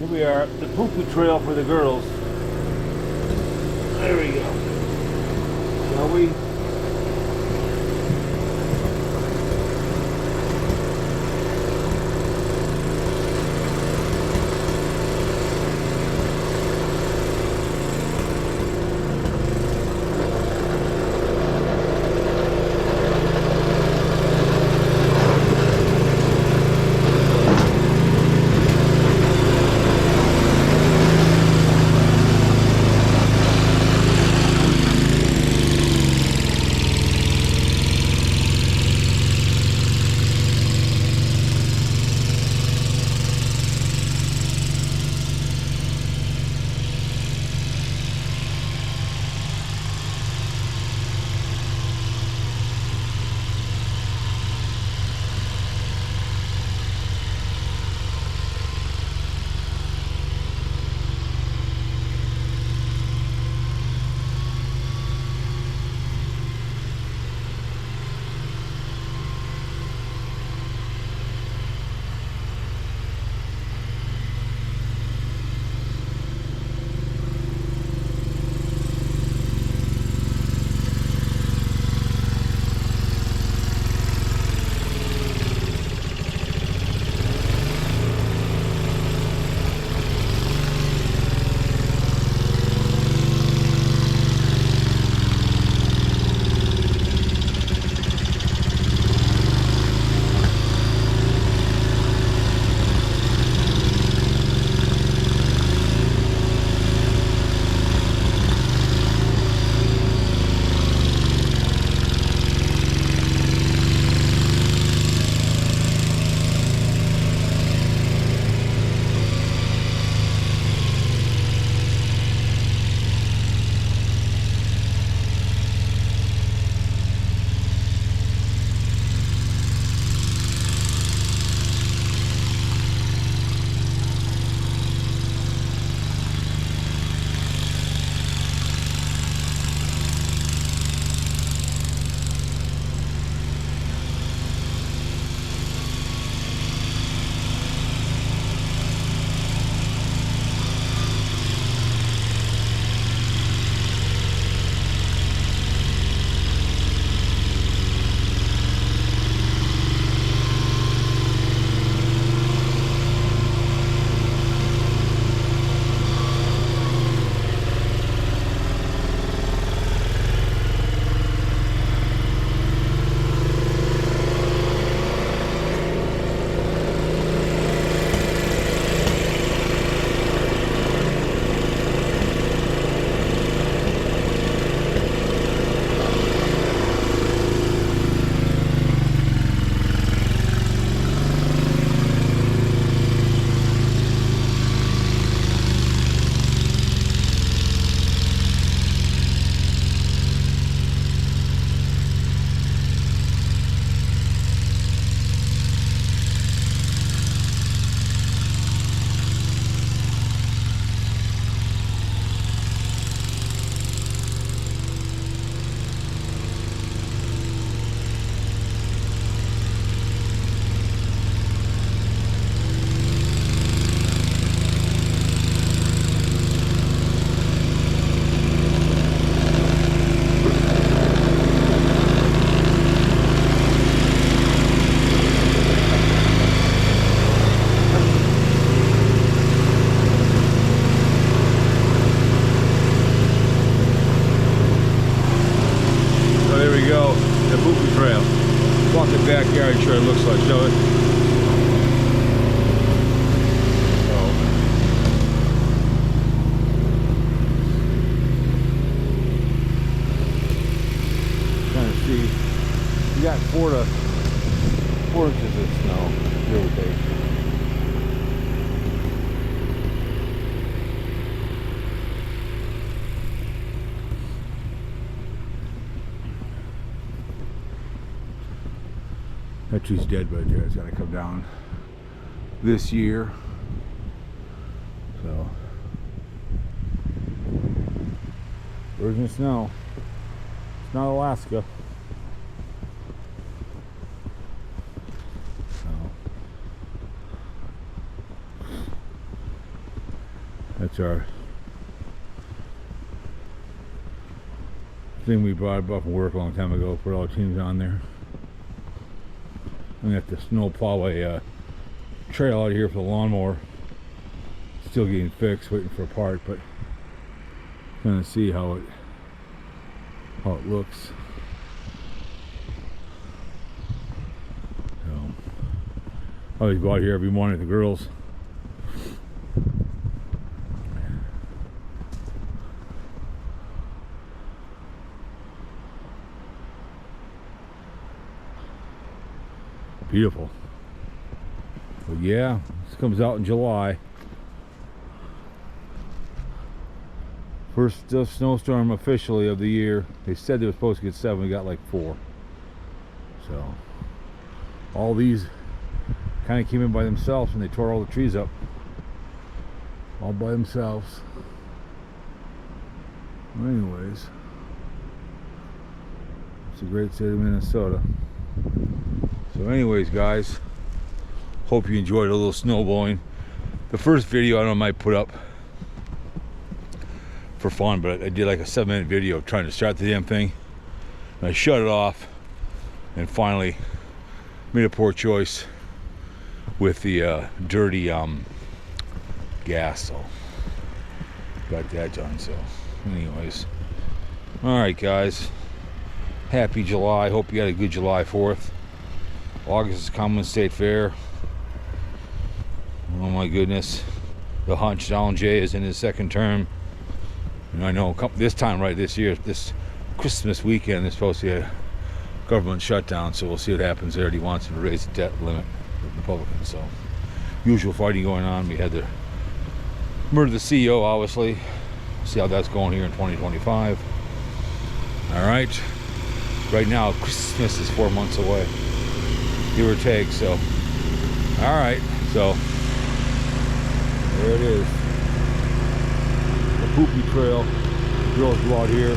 Here we are, the poo-poo trail for the girls. There we go. Shall we? backyard sure it looks like, shall it? Trying to see. You got 4 inches of snow, give or take. That tree's dead right there. It's gotta come down this year. So, virgin snow. It's not Alaska. So, That's our thing we brought up from work a long time ago. Put all the teams on there. I'm gonna have to snowplow a trail out here for the lawnmower. Still getting fixed, waiting for a part, but gonna see how it looks. So I always go out here every morning with the girls. Beautiful. But yeah, this comes out in July. First snowstorm officially of the year. They said they were supposed to get 7, we got like 4. So all these kind of came in by themselves and they tore all the trees up. All by themselves. Anyways, it's a great state of Minnesota. So anyways, guys, hope you enjoyed a little snowblowing. The first video I don't know, I might put up for fun, but I did like a 7-minute video of trying to start the damn thing. And I shut it off and finally made a poor choice with the dirty gas. So got that done. So anyways, all right, guys, happy July. Hope you had a good July 4th. August is Common State Fair. Oh my goodness, the Hunch Donald J is in his 2nd term. And I know this time right this year, this Christmas weekend, there's supposed to be a government shutdown, so we'll see what happens there. He wants to raise the debt limit, the Republicans. So usual fighting going on. We had to murder the CEO, obviously. See how that's going here in 2025. All right. Right now, Christmas is 4 months away, give or take. So, all right. So there it is. The Poopy Trail. The girls go out here.